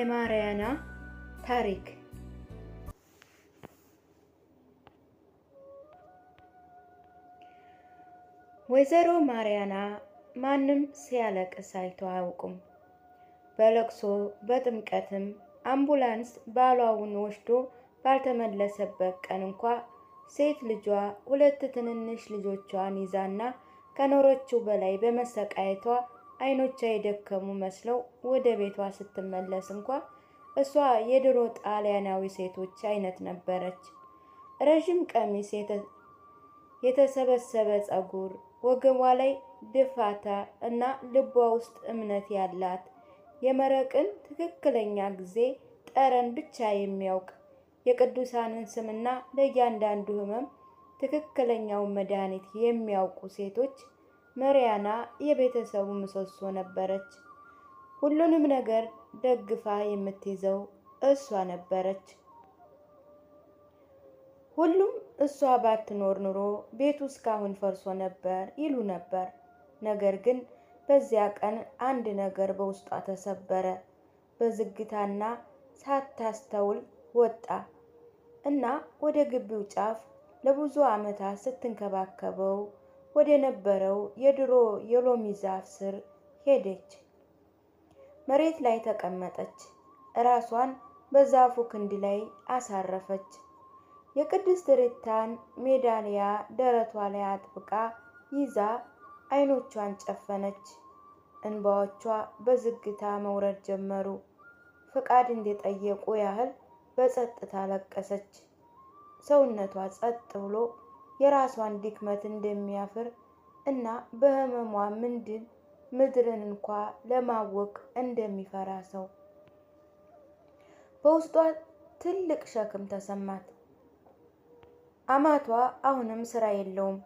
የማርያና ታሪክ። ወይዘሮ ማርያና ማንም ሲያለቅስ አይተው አያውቁም። በለቅሶ በጥምቀትም አምቡላንስ ባሏውን ወስዶ ባልተመለሰበት ቀን እንኳ ሴት ልጇ ሁለት ትንንሽ ልጆቿን ይዛና ከኖረችው በላይ በመሰቃየቷ አይኖቿ የደከሙ መስለው ወደ ቤቷ ስትመለስ እንኳ እሷ የድሮ ጣሊያናዊ ሴቶች አይነት ነበረች። ረጅም ቀሚስ፣ የተሰበሰበ ጸጉር፣ ወገቧ ላይ ድፋታ እና ልቧ ውስጥ እምነት ያላት የመረቅን ትክክለኛ ጊዜ ጠረን ብቻ የሚያውቅ የቅዱሳንን ስምና ለእያንዳንዱ ሕመም ትክክለኛውን መድኃኒት የሚያውቁ ሴቶች ማርያና የቤተሰቡ ምሰሶ ነበረች። ሁሉንም ነገር ደግፋ የምትይዘው እሷ ነበረች። ሁሉም እሷ ባትኖር ኑሮ ቤቱ እስካሁን ፈርሶ ነበር ይሉ ነበር። ነገር ግን በዚያ ቀን አንድ ነገር በውስጧ ተሰበረ። በዝግታና ሳታስተውል ወጣ እና ወደ ግቢው ጫፍ ለብዙ ዓመታት ስትንከባከበው ወደ ነበረው የድሮ የሎሚ ዛፍ ስር ሄደች። መሬት ላይ ተቀመጠች። ራሷን በዛፉ ክንድ ላይ አሳረፈች። የቅድስት ሪታን ሜዳሊያ ደረቷ ላይ አጥብቃ ይዛ አይኖቿን ጨፈነች። እንባዎቿ በዝግታ መውረድ ጀመሩ። ፍቃድ እንደጠየቁ ያህል በጸጥታ ለቀሰች። ሰውነቷ ጸጥ ብሎ የራሷን ድክመት እንደሚያፍር እና በህመሟ ምድርን እንኳ ለማወቅ እንደሚፈራ ሰው በውስጧ ትልቅ ሸክም ተሰማት። አማቷ አሁንም ስራ የለውም።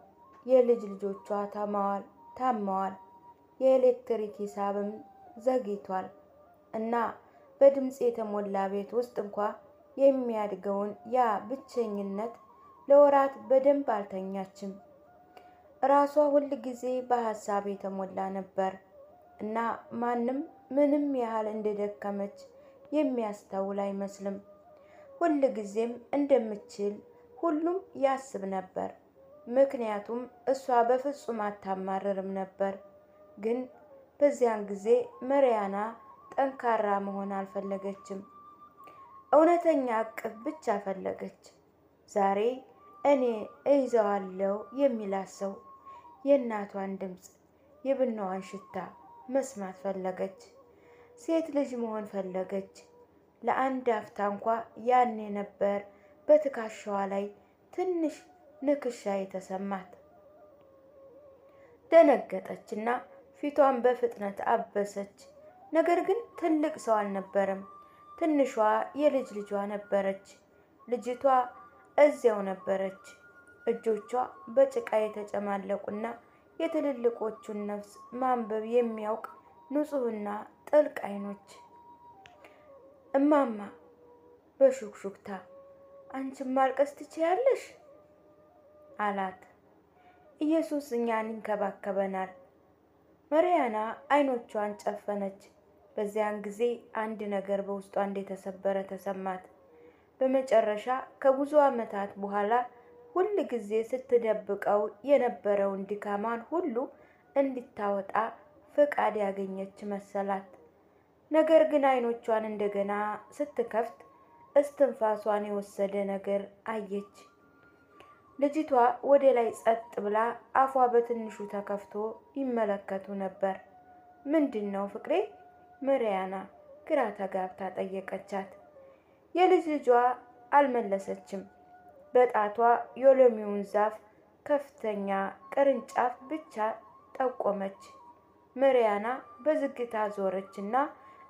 የልጅ ልጆቿ ታመዋል። የኤሌክትሪክ ሂሳብም ዘግይቷል እና በድምፅ የተሞላ ቤት ውስጥ እንኳ የሚያድገውን ያ ብቸኝነት ለወራት በደንብ አልተኛችም። ራሷ ሁል ጊዜ በሐሳብ የተሞላ ነበር እና ማንም ምንም ያህል እንደደከመች የሚያስተውል አይመስልም። ሁል ጊዜም እንደምችል ሁሉም ያስብ ነበር፣ ምክንያቱም እሷ በፍጹም አታማርርም ነበር። ግን በዚያን ጊዜ ማርያና ጠንካራ መሆን አልፈለገችም። እውነተኛ እቅፍ ብቻ ፈለገች። ዛሬ እኔ እይዘዋለሁ የሚላት ሰው፣ የእናቷን ድምፅ፣ የብናዋን ሽታ መስማት ፈለገች። ሴት ልጅ መሆን ፈለገች። ለአንድ አፍታ እንኳ ያኔ ነበር በትከሻዋ ላይ ትንሽ ንክሻ የተሰማት። ደነገጠችና ፊቷን በፍጥነት አበሰች። ነገር ግን ትልቅ ሰው አልነበረም። ትንሿ የልጅ ልጇ ነበረች። ልጅቷ እዚያው ነበረች። እጆቿ በጭቃ የተጨማለቁና የትልልቆቹን ነፍስ ማንበብ የሚያውቅ ንጹህና ጥልቅ አይኖች። እማማ በሹክሹክታ፣ አንቺም ማልቀስ ትችያለሽ አላት። ኢየሱስ እኛን ይንከባከበናል። ማርያና አይኖቿን ጨፈነች። በዚያን ጊዜ አንድ ነገር በውስጧ እንደተሰበረ ተሰማት። በመጨረሻ ከብዙ ዓመታት በኋላ ሁል ጊዜ ስትደብቀው የነበረውን ድካማን ሁሉ እንድታወጣ ፍቃድ ያገኘች መሰላት። ነገር ግን አይኖቿን እንደገና ስትከፍት እስትንፋሷን የወሰደ ነገር አየች። ልጅቷ ወደ ላይ ጸጥ ብላ አፏ በትንሹ ተከፍቶ ይመለከቱ ነበር። ምንድን ነው ፍቅሬ? ማርያና ግራ ተጋብታ ጠየቀቻት። የልጅ ልጇ አልመለሰችም። በጣቷ የሎሚውን ዛፍ ከፍተኛ ቅርንጫፍ ብቻ ጠቆመች። ማርያና በዝግታ ዞረችና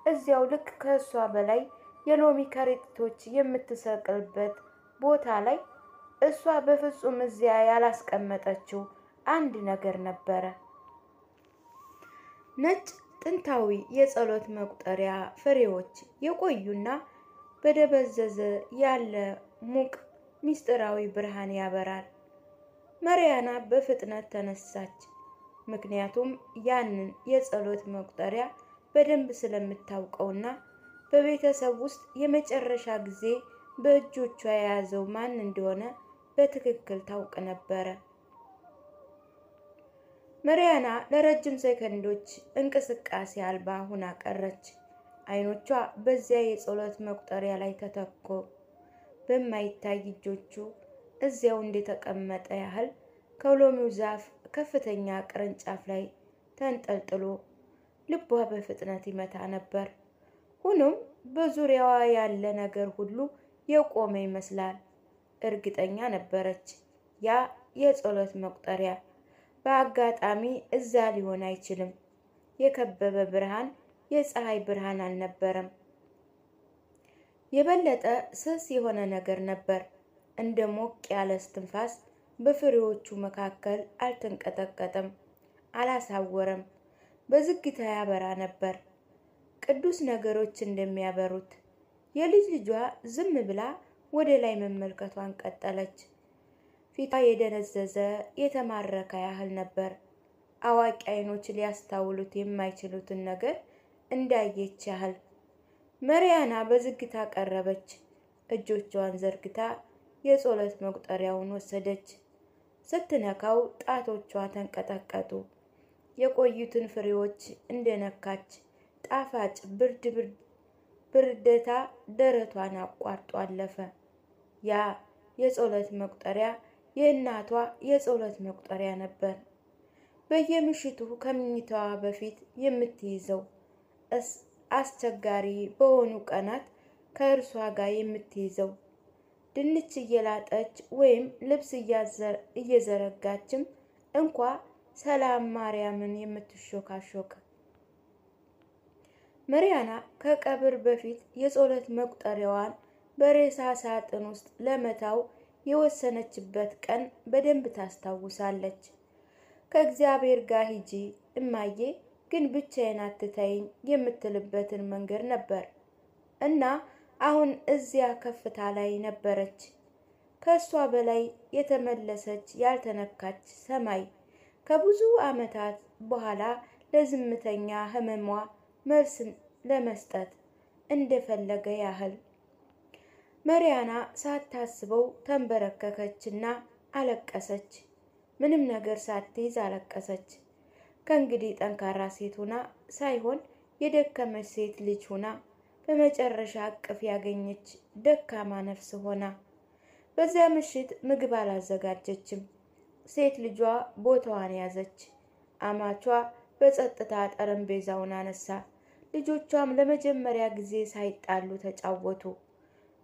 እዚያው ልክ ከእሷ በላይ የሎሚ ከረጢቶች የምትሰቅልበት ቦታ ላይ እሷ በፍጹም እዚያ ያላስቀመጠችው አንድ ነገር ነበረ። ነጭ ጥንታዊ የጸሎት መቁጠሪያ ፍሬዎች፣ የቆዩና በደበዘዘ ያለ ሙቅ ሚስጥራዊ ብርሃን ያበራል። ማርያና በፍጥነት ተነሳች። ምክንያቱም ያንን የጸሎት መቁጠሪያ በደንብ ስለምታውቀውና በቤተሰብ ውስጥ የመጨረሻ ጊዜ በእጆቿ የያዘው ማን እንደሆነ በትክክል ታውቅ ነበረ። መሪያና ለረጅም ሰከንዶች እንቅስቃሴ አልባ ሆና ቀረች። አይኖቿ በዚያ የጸሎት መቁጠሪያ ላይ ተተኮ በማይታይ እጆቹ እዚያው እንደተቀመጠ ያህል ከሎሚው ዛፍ ከፍተኛ ቅርንጫፍ ላይ ተንጠልጥሎ ልቧ በፍጥነት ይመታ ነበር። ሆኖም በዙሪያዋ ያለ ነገር ሁሉ የቆመ ይመስላል። እርግጠኛ ነበረች፣ ያ የጸሎት መቁጠሪያ በአጋጣሚ እዛ ሊሆን አይችልም። የከበበ ብርሃን የፀሐይ ብርሃን አልነበረም። የበለጠ ስስ የሆነ ነገር ነበር። እንደ ሞቅ ያለ እስትንፋስ በፍሬዎቹ መካከል አልተንቀጠቀጠም፣ አላሳወረም። በዝግታ ያበራ ነበር፣ ቅዱስ ነገሮች እንደሚያበሩት። የልጅ ልጇ ዝም ብላ ወደ ላይ መመልከቷን ቀጠለች። ፊቷ የደነዘዘ የተማረከ ያህል ነበር። አዋቂ አይኖች ሊያስታውሉት የማይችሉትን ነገር እንዳየች ያህል። መሪያና በዝግታ ቀረበች። እጆቿን ዘርግታ የጸሎት መቁጠሪያውን ወሰደች። ስትነካው ጣቶቿ ተንቀጠቀጡ። የቆዩትን ፍሬዎች እንደነካች ጣፋጭ ብርደታ ደረቷን አቋርጦ አለፈ። ያ የጸሎት መቁጠሪያ የእናቷ የጸሎት መቁጠሪያ ነበር። በየምሽቱ ከምኝታዋ በፊት የምትይዘው፣ አስቸጋሪ በሆኑ ቀናት ከእርሷ ጋር የምትይዘው፣ ድንች እየላጠች ወይም ልብስ እየዘረጋችም እንኳ ሰላም ማርያምን የምትሾካሾክ። መሪያና ከቀብር በፊት የጸሎት መቁጠሪያዋን በሬሳ ሳጥን ውስጥ ለመታው የወሰነችበት ቀን በደንብ ታስታውሳለች። ከእግዚአብሔር ጋር ሂጂ እማዬ፣ ግን ብቻዬን አትተይኝ የምትልበትን መንገድ ነበር እና አሁን እዚያ ከፍታ ላይ ነበረች። ከእሷ በላይ የተመለሰች ያልተነካች ሰማይ ከብዙ ዓመታት በኋላ ለዝምተኛ ህመሟ መልስን ለመስጠት እንደፈለገ ያህል። መሪያና ሳታስበው ተንበረከከችና አለቀሰች። ምንም ነገር ሳትይዝ አለቀሰች። ከእንግዲህ ጠንካራ ሴት ሆና ሳይሆን የደከመች ሴት ልጅ ሆና፣ በመጨረሻ እቅፍ ያገኘች ደካማ ነፍስ ሆና። በዚያ ምሽት ምግብ አላዘጋጀችም። ሴት ልጇ ቦታዋን ያዘች። አማቿ በጸጥታ ጠረጴዛውን አነሳ። ልጆቿም ለመጀመሪያ ጊዜ ሳይጣሉ ተጫወቱ።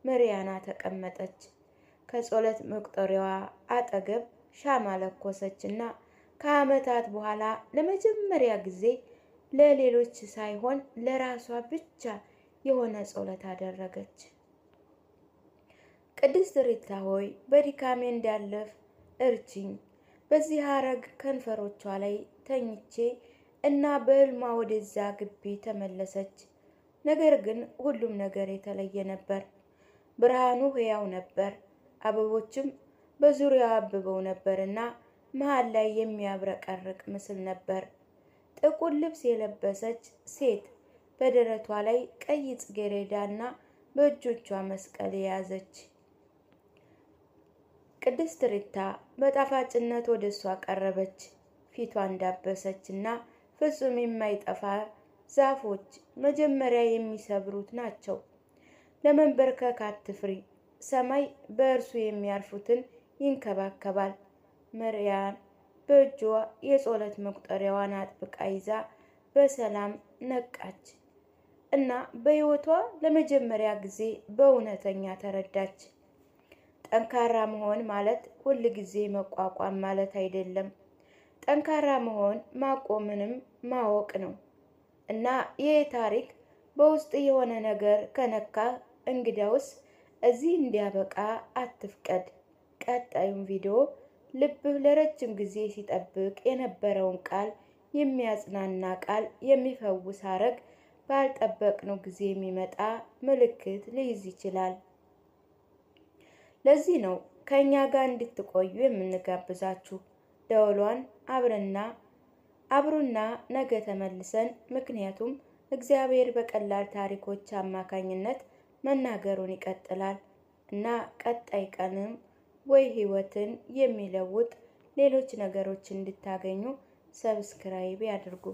መሪያና ተቀመጠች። ከጸሎት መቁጠሪያዋ አጠገብ ሻማ ለኮሰች እና ከዓመታት በኋላ ለመጀመሪያ ጊዜ ለሌሎች ሳይሆን ለራሷ ብቻ የሆነ ጸሎት አደረገች። ቅድስት ሪታ ሆይ በድካሜ እንዳለፍ እርጅኝ። በዚህ ሐረግ ከንፈሮቿ ላይ ተኝቼ እና በሕልሟ ወደዛ ግቢ ተመለሰች። ነገር ግን ሁሉም ነገር የተለየ ነበር። ብርሃኑ ሕያው ነበር። አበቦችም በዙሪያው አብበው ነበርና መሃል ላይ የሚያብረቀርቅ ምስል ነበር። ጥቁር ልብስ የለበሰች ሴት በደረቷ ላይ ቀይ ጽጌረዳና በእጆቿ መስቀል የያዘች። ቅድስት ሪታ በጣፋጭነት ወደ እሷ ቀረበች። ፊቷን ዳበሰች እና ፍጹም የማይጠፋ ዛፎች መጀመሪያ የሚሰብሩት ናቸው። ለመንበርከክ አትፍሪ፣ ሰማይ በእርሱ የሚያርፉትን ይንከባከባል። መርያም በእጇ የጸሎት መቁጠሪያዋን አጥብቃ ይዛ በሰላም ነቃች እና በሕይወቷ ለመጀመሪያ ጊዜ በእውነተኛ ተረዳች። ጠንካራ መሆን ማለት ሁል ጊዜ መቋቋም ማለት አይደለም። ጠንካራ መሆን ማቆምንም ማወቅ ነው። እና ይህ ታሪክ በውስጥ የሆነ ነገር ከነካ እንግዳውስ እዚህ እንዲያበቃ አትፍቀድ። ቀጣዩን ቪዲዮ ልብህ ለረጅም ጊዜ ሲጠብቅ የነበረውን ቃል የሚያጽናና ቃል፣ የሚፈውስ ሐረግ ባልጠበቅነው ጊዜ የሚመጣ ምልክት ሊይዝ ይችላል። ለዚህ ነው ከኛ ጋር እንድትቆዩ የምንጋብዛችሁ። ደወሏን አብሩና ነገ ተመልሰን፣ ምክንያቱም እግዚአብሔር በቀላል ታሪኮች አማካኝነት መናገሩን ይቀጥላል እና ቀጣይ ቀንም ወይ ህይወትን የሚለውጥ ሌሎች ነገሮች እንድታገኙ ሰብስክራይብ ያድርጉ።